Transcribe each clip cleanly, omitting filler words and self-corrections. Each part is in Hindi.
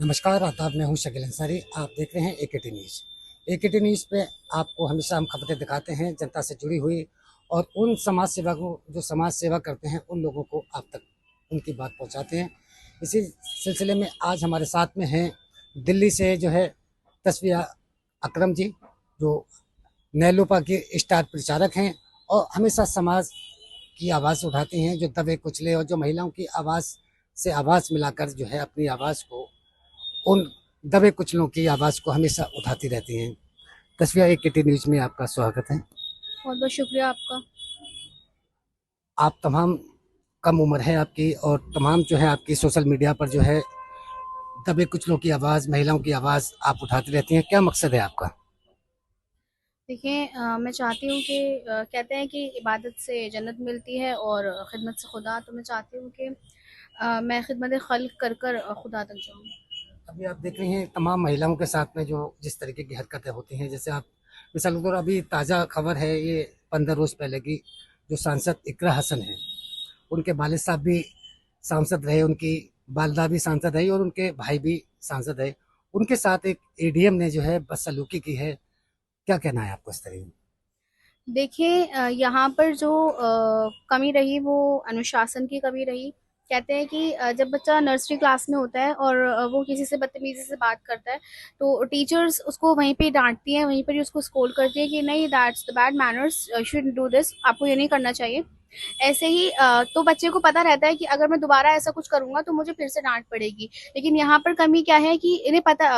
नमस्कार, आदाब। मैं हूं शकील अंसारी। आप देख रहे हैं एकेटी न्यूज़। एकेटी न्यूज़ पे आपको हमेशा हम खबरें दिखाते हैं जनता से जुड़ी हुई, और उन समाज सेवा को जो समाज सेवा करते हैं उन लोगों को आप तक उनकी बात पहुंचाते हैं। इसी सिलसिले में आज हमारे साथ में हैं दिल्ली से जो है तस्वीर अकरम जी, जो नेलोपा के स्टार प्रचारक हैं और हमेशा समाज की आवाज़ उठाती हैं, जो दबे कुचले और जो महिलाओं की आवाज़ से आवाज़ मिलाकर जो है अपनी आवाज़ को, उन दबे कुचलों की आवाज़ को हमेशा उठाती रहती हैं। तस्वीर एकेटी न्यूज़ में आपका स्वागत है। बहुत बहुत शुक्रिया आपका। आप तमाम, कम उम्र है आपकी, और तमाम जो है आपकी सोशल मीडिया पर जो है दबे कुचलों की आवाज़, महिलाओं की आवाज़ आप उठाती रहती हैं। क्या मकसद है आपका? देखिए, मैं चाहती हूँ कि कहते हैं कि इबादत से जन्नत मिलती है और ख़िदमत से खुदा। तो मैं चाहती हूँ कि मैं ख़िदमत खल्क़ कर कर खुदा तक जाऊँ। अभी आप देख रही हैं तमाम महिलाओं के साथ में जो जिस तरीके की हरकतें होती हैं, जैसे आप मिसाल के तौर, अभी ताज़ा खबर है ये 15 रोज़ पहले की, जो सांसद इकरा हसन है, उनके वालिद साहब भी सांसद रहे, उनकी वालदा भी सांसद रही और उनके भाई भी सांसद रहे। उनके साथ एक एडीएम ने जो है बदसलूकी की है। क्या कहना है आपको इस तरह में? देखिए, यहाँ पर जो कमी रही वो अनुशासन की कमी रही। कहते हैं कि जब बच्चा नर्सरी क्लास में होता है और वो किसी से बदतमीज़ी से बात करता है, तो टीचर्स उसको वहीं पे डाँटती हैं, वहीं पर ही उसको स्कोल्ड करती है कि नहीं, that's the bad manners, shouldn't do this, आपको ये नहीं करना चाहिए। ऐसे ही तो बच्चे को पता रहता है कि अगर मैं दोबारा ऐसा कुछ करूँगा तो मुझे फिर से डाँट पड़ेगी। लेकिन यहाँ पर कमी क्या है कि इन्हें पता,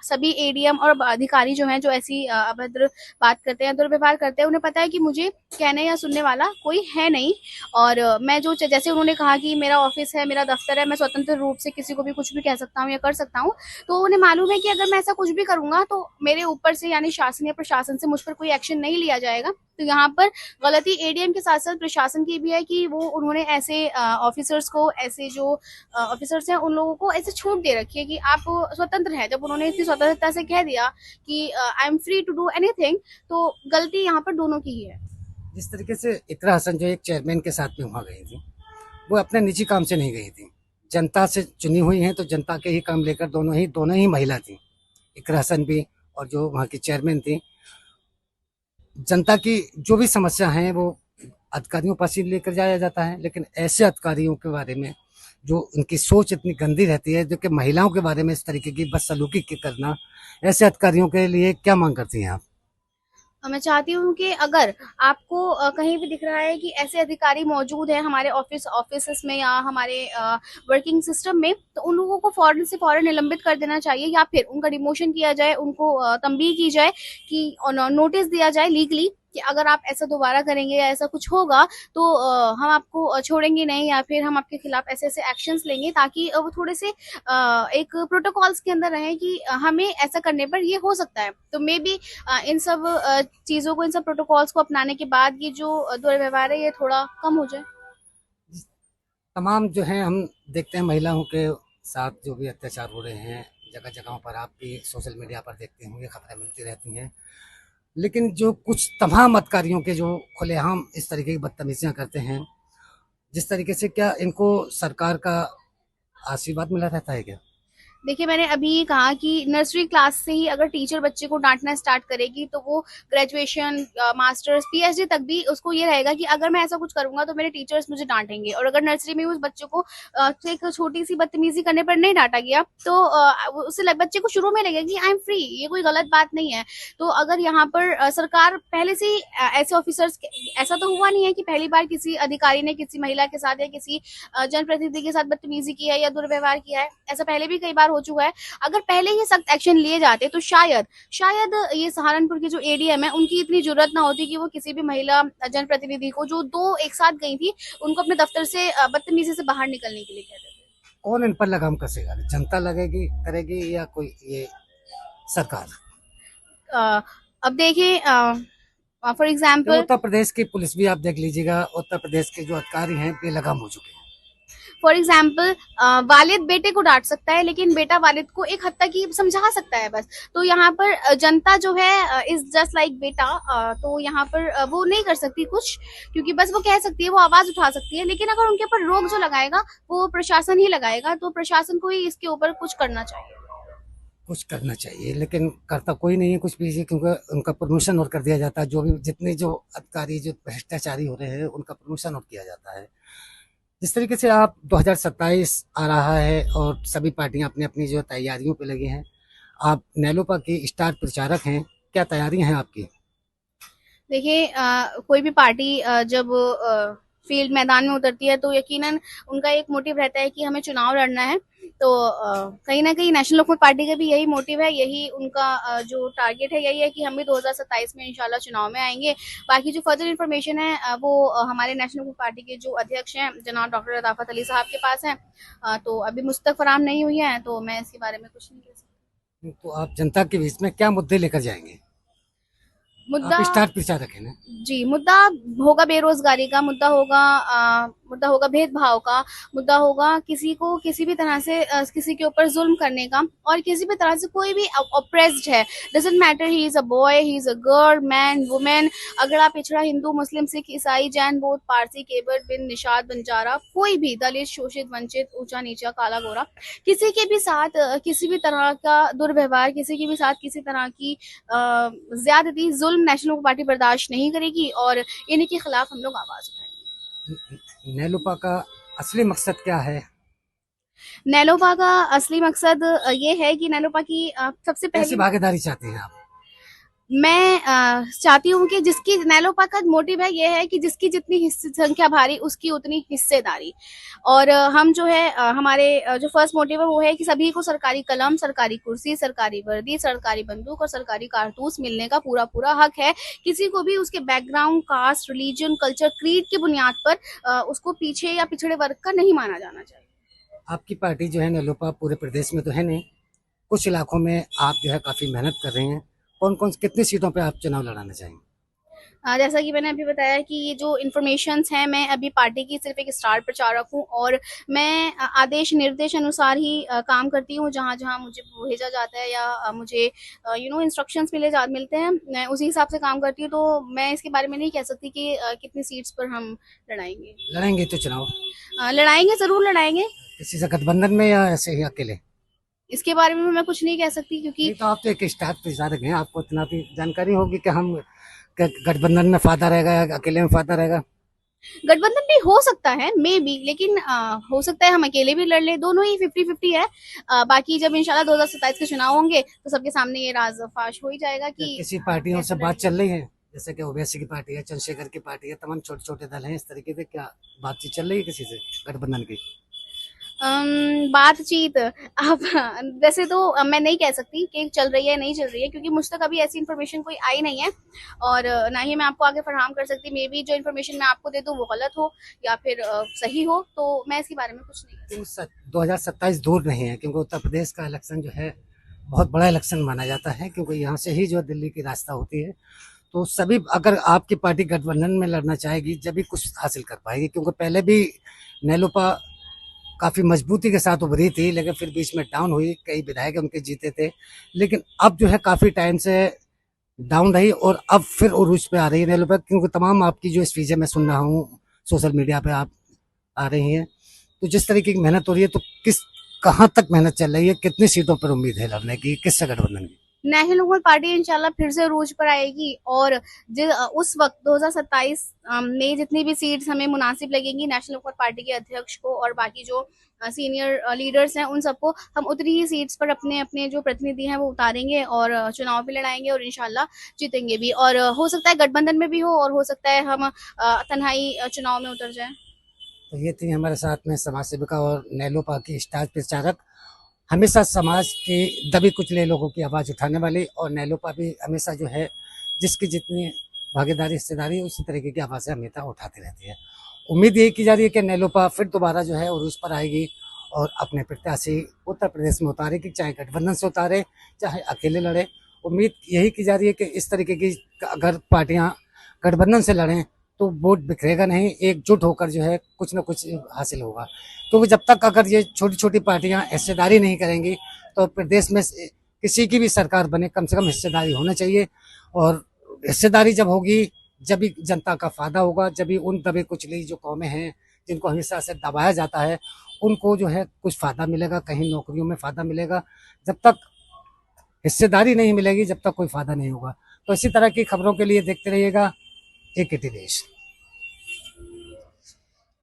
सभी एडीएम और अधिकारी जो हैं, जो ऐसी अभद्र बात करते हैं, दुर्व्यवहार करते हैं, उन्हें पता है कि मुझे कहने या सुनने वाला कोई है नहीं। और मैं जो जैसे उन्होंने कहा कि मेरा ऑफिस है, मेरा दफ्तर है, मैं स्वतंत्र रूप से किसी को भी कुछ भी कह सकता हूँ या कर सकता हूँ। तो उन्हें मालूम है कि अगर मैं ऐसा कुछ भी करूँगा तो मेरे ऊपर से, यानी शासन या प्रशासन से, मुझ पर कोई एक्शन नहीं लिया जाएगा। तो यहाँ पर गलती एडीएम के साथ साथ प्रशासन की भी है कि वो उन्होंने ऐसे ऑफिसर्स को, ऐसे जो ऑफिसर्स हैं उन लोगों को ऐसे छूट दे रखी है कि आप स्वतंत्र हैं। जब उन्होंने इतनी स्वतंत्रता से कह दिया कि I am free to do anything, तो गलती यहाँ पर दोनों की ही है। जिस तरीके से इकरा हसन जो एक चेयरमैन के साथ में वहाँ गई थी, वो अपने निजी काम से नहीं गई थी, जनता से चुनी हुई हैं, तो जनता के ही काम लेकर दोनों ही महिला थी, इकरा हसन भी और जो वहाँ की चेयरमैन थी। जनता की जो भी समस्या हैं वो अधिकारियों पास ही लेकर जाया जाता है, लेकिन ऐसे अधिकारियों के बारे में जो उनकी सोच इतनी गंदी रहती है, जो कि महिलाओं के बारे में इस तरीके की बदसलूकी करना, ऐसे अधिकारियों के लिए क्या मांग करती हैं आप? मैं चाहती हूँ कि अगर आपको कहीं भी दिख रहा है कि ऐसे अधिकारी मौजूद हैं हमारे ऑफिस में या हमारे वर्किंग सिस्टम में, तो उन लोगों को फौरन से फौरन निलंबित कर देना चाहिए, या फिर उनका डिमोशन किया जाए, उनको तंबीह की जाए, कि नोटिस दिया जाए लीगली कि अगर आप ऐसा दोबारा करेंगे या ऐसा कुछ होगा तो हम आपको छोड़ेंगे नहीं, या फिर हम आपके खिलाफ ऐसे ऐसे एक्शंस लेंगे, ताकि वो थोड़े से एक प्रोटोकॉल्स के अंदर रहें कि हमें ऐसा करने पर ये हो सकता है। तो मे बी इन सब चीज़ों को, इन सब प्रोटोकॉल्स को अपनाने के बाद ये जो दुर्व्यवहार है ये थोड़ा कम हो जाए। तमाम जो हैं हम देखते हैं महिलाओं के साथ जो भी अत्याचार हो रहे हैं, जगह जगहों पर आप भी सोशल मीडिया पर देखते होंगे, खबरें मिलती रहती हैं। लेकिन जो कुछ तमाम अधिकारियों के जो खुलेआम इस तरीके की बदतमीजियां करते हैं, जिस तरीके से, क्या इनको सरकार का आशीर्वाद मिला रहता है क्या? देखिए, मैंने अभी ये कहा कि नर्सरी क्लास से ही अगर टीचर बच्चे को डांटना स्टार्ट करेगी तो वो ग्रेजुएशन, मास्टर्स, पीएचडी तक भी उसको ये रहेगा कि अगर मैं ऐसा कुछ करूंगा तो मेरे टीचर्स मुझे डांटेंगे। और अगर नर्सरी में उस बच्चे को एक छोटी सी बदतमीजी करने पर नहीं डांटा गया तो बच्चे को शुरू में लगेगा कि आई एम फ्री, ये कोई गलत बात नहीं है। तो अगर यहाँ पर सरकार पहले से ही ऐसे ऑफिसर्स, ऐसा तो हुआ नहीं है कि पहली बार किसी अधिकारी ने किसी महिला के साथ या किसी जनप्रतिनिधि के साथ बदतमीजी की है या दुर्व्यवहार किया है, ऐसा पहले भी कई बार हो चुका है। अगर पहले ही सख्त एक्शन लिए जाते तो शायद शायद ये सहारनपुर के जो एडीएम है उनकी इतनी जरूरत ना होती कि वो किसी भी महिला जनप्रतिनिधि को, जो दो एक साथ गई थी, उनको अपने दफ्तर से बदतमीजी से बाहर निकलने के लिए कहते थे। कौन इन पर लगाम कसेगा? जनता लगेगी, करेगी, या कोई ये सरकार? अब देखिए, फॉर जो एग्जाम्पल, उत्तर प्रदेश की पुलिस भी आप देख लीजिएगा, उत्तर प्रदेश के जो अधिकारी हैं बेलगाम हो चुके हैं। फॉर एग्जाम्पल, वालिद बेटे को डांट सकता है, लेकिन बेटा वालिद को एक हद तक ही समझा सकता है बस। तो यहाँ पर जनता जो है इज जस्ट लाइक बेटा, तो यहाँ पर वो नहीं कर सकती कुछ, क्योंकि बस वो कह सकती है, वो आवाज उठा सकती है। लेकिन अगर उनके ऊपर रोक जो लगाएगा वो प्रशासन ही लगाएगा, तो प्रशासन को ही इसके ऊपर कुछ करना चाहिए। कुछ करना चाहिए, लेकिन करता कोई नहीं है कुछ भी, क्योंकि उनका प्रमोशन और कर दिया जाता है। जो भी जितने जो अधिकारी जो भ्रष्टाचारी हो रहे हैं उनका प्रमोशन और किया जाता है। जिस तरीके से आप 2027 आ रहा है और सभी पार्टियां अपनी अपनी जो तैयारियों पे लगी हैं, आप नेलोपा की स्टार प्रचारक हैं, क्या तैयारियां हैं आपकी? देखिए कोई भी पार्टी जब फील्ड मैदान में उतरती है तो यकीनन उनका एक मोटिव रहता है कि हमें चुनाव लड़ना है। तो कहीं ना कहीं नेशनल लोकमत पार्टी का भी यही मोटिव है, यही उनका जो टारगेट है यही है कि हम भी 2027 में इंशाल्लाह चुनाव में आएंगे। बाकी जो फर्दर इन्फॉर्मेशन है वो हमारे नेशनल लोकमत पार्टी के जो अध्यक्ष हैं जनाब डॉक्टर रदाफत अली साहब के पास है। तो अभी मुझ तक फराम नहीं हुई है, तो मैं इसके बारे में कुछ नहीं कह सकती। तो आप जनता के बीच में क्या मुद्दे लेकर जाएंगे? मुद्दा आप स्टार प्रचारक हैं ना? जी, मुद्दा होगा बेरोजगारी का, मुद्दा होगा भेदभाव का, मुद्दा होगा किसी को किसी भी तरह से किसी के ऊपर जुल्म करने का, और किसी भी तरह से कोई भी ऑप्रेस्ड है, doesn't matter he is a boy, he is a girl, man, women, अगर आप पिछड़ा हिंदू, मुस्लिम, सिख, ईसाई, जैन, बौद्ध, पारसी, केबर, बिन, निषाद, बंजारा, कोई भी दलित, शोषित, वंचित, ऊंचा नीचा, काला गोरा, किसी के भी साथ किसी भी तरह का दुर्व्यवहार, किसी के भी साथ किसी तरह की ज्यादती, जुल्म नेशनल पार्टी बर्दाश्त नहीं करेगी और इन्हीं के खिलाफ हम लोग आवाज उठाएंगे। नेलोपा का असली मकसद क्या है? नेलोपा का असली मकसद ये है कि नेलोपा की सबसे कैसी पहली भागीदारी चाहते हैं आप? मैं चाहती हूँ कि जिसकी नेलोपा का मोटिव है ये है कि जिसकी जितनी संख्या भारी उसकी उतनी हिस्सेदारी। और हम जो है हमारे जो फर्स्ट मोटिव है वो है कि सभी को सरकारी कलम, सरकारी कुर्सी, सरकारी वर्दी, सरकारी बंदूक और सरकारी कारतूस मिलने का पूरा पूरा हक है। किसी को भी उसके background, caste, religion, culture, creed की बुनियाद पर उसको पीछे या पिछड़े वर्ग का नहीं माना जाना चाहिए। आपकी पार्टी जो है नेलोपा पूरे प्रदेश में तो है नहीं, कुछ इलाकों में आप जो है काफी मेहनत कर रहे हैं। कौन कौन कितनी सीटों पे आप चुनाव लड़ाना चाहेंगे? जैसा कि मैंने अभी बताया कि ये जो इन्फॉर्मेशंस हैं, मैं अभी पार्टी की सिर्फ एक स्टार प्रचारक हूँ और मैं आदेश निर्देश अनुसार ही काम करती हूँ। जहाँ जहाँ मुझे भेजा जाता है या मुझे इंस्ट्रक्शंस मिलते हैं, मैं उसी हिसाब से काम करती हूँ। तो मैं इसके बारे में नहीं कह सकती कि कितनी सीट्स पर हम लड़ाएंगे। लड़ेंगे तो चुनाव लड़ाएंगे, जरूर लड़ाएंगे। किसी से गठबंधन में या ऐसे ही अकेले? इसके बारे में मैं कुछ नहीं कह सकती क्योंकि नहीं तो आप तो एक स्टार प्रचारक हैं, आपको इतना भी जानकारी होगी कि हम गठबंधन में फायदा रहेगा या अकेले में फायदा रहेगा। गठबंधन भी हो सकता है मे बी, लेकिन हो सकता है हम अकेले भी लड़ ले, दोनों ही 50-50 है। बाकी जब इंशाल्लाह 2027 के चुनाव होंगे तो सबके सामने ये राज फाश हो ही जाएगा कि किसी पार्टियों से कैसे बात लड़ेंगे। चल रही है, जैसे कि ओवैसी की पार्टी है, चंद्रशेखर की पार्टी है, तमाम छोटे छोटे दल हैं, इस तरीके से क्या बातचीत चल रही है किसी से गठबंधन की? बातचीत आप वैसे तो मैं नहीं कह सकती कि चल रही है नहीं चल रही है, क्योंकि मुझ तक अभी ऐसी इन्फॉर्मेशन कोई आई नहीं है और ना ही मैं आपको आगे फरहम कर सकती। मे बी जो इन्फॉर्मेशन मैं आपको दे दूँ वो गलत हो या फिर सही हो, तो मैं इसके बारे में कुछ नहीं कह सकती। 2027 दूर नहीं है, क्योंकि उत्तर प्रदेश का इलेक्शन जो है बहुत बड़ा इलेक्शन माना जाता है, क्योंकि यहाँ से ही जो दिल्ली की रास्ता होती है। तो सभी अगर आपकी पार्टी गठबंधन में लड़ना चाहेगी जब भी कुछ हासिल कर पाएगी, क्योंकि पहले भी नेलोपा काफ़ी मजबूती के साथ उभरी थी, लेकिन फिर बीच में डाउन हुई, कई विधायक उनके जीते थे, लेकिन अब जो है काफ़ी टाइम से डाउन रही और अब फिर उरूज पे आ रही है नेलोपा, क्योंकि तमाम आपकी जो स्पीचें मैं सुन रहा हूँ सोशल मीडिया पे आप आ रही हैं, तो जिस तरीके की मेहनत हो रही है, तो किस कहाँ तक मेहनत चल रही है, कितनी सीटों पर उम्मीद है लड़ने की, किससे गठबंधन की? नेशनल लोकमत पार्टी इंशाल्लाह फिर से रूज पर आएगी और उस वक्त 2027 में जितनी भी सीट्स हमें मुनासिब लगेंगी नेशनल लोकमत पार्टी के अध्यक्ष को और बाकी जो सीनियर लीडर्स हैं उन सबको हम उतनी ही सीट्स पर अपने अपने जो प्रतिनिधि हैं वो उतारेंगे और चुनाव भी लड़ाएंगे और इंशाल्लाह जीतेंगे भी। और हो सकता है गठबंधन में भी हो और हो सकता है हम तन्हाई चुनाव में उतर जाएं। तो ये थी हमारे साथ में समाज सेविका और नेलोपा की स्टार प्रचारक, हमेशा समाज के दबे कुचले लोगों की आवाज़ उठाने वाली, और नेलोपा भी हमेशा जो है जिसकी जितनी भागीदारी हिस्सेदारी है उसी तरीके की आवाज़ें हमेशा उठाती रहती है। उम्मीद यही की जा रही है कि नेलोपा फिर दोबारा जो है उरूज पर आएगी और अपने प्रत्याशी उत्तर प्रदेश में उतारेगी, चाहे गठबंधन से उतारे चाहे अकेले लड़े। उम्मीद यही की जा रही है कि इस तरीके की अगर पार्टियां गठबंधन से लड़ें तो वोट बिखरेगा नहीं, एकजुट होकर जो है कुछ ना कुछ हासिल होगा। क्योंकि जब तक अगर ये छोटी छोटी पार्टियां हिस्सेदारी नहीं करेंगी तो प्रदेश में किसी की भी सरकार बने कम से कम हिस्सेदारी होना चाहिए, और हिस्सेदारी जब होगी जब भी जनता का फायदा होगा, जब भी उन दबे कुचली जो कौमें हैं जिनको हमेशा से दबाया जाता है उनको जो है कुछ फायदा मिलेगा, कहीं नौकरियों में फायदा मिलेगा। जब तक हिस्सेदारी नहीं मिलेगी, जब तक कोई फायदा नहीं होगा। तो इसी तरह की खबरों के लिए देखते रहिएगा AKT न्यूज़।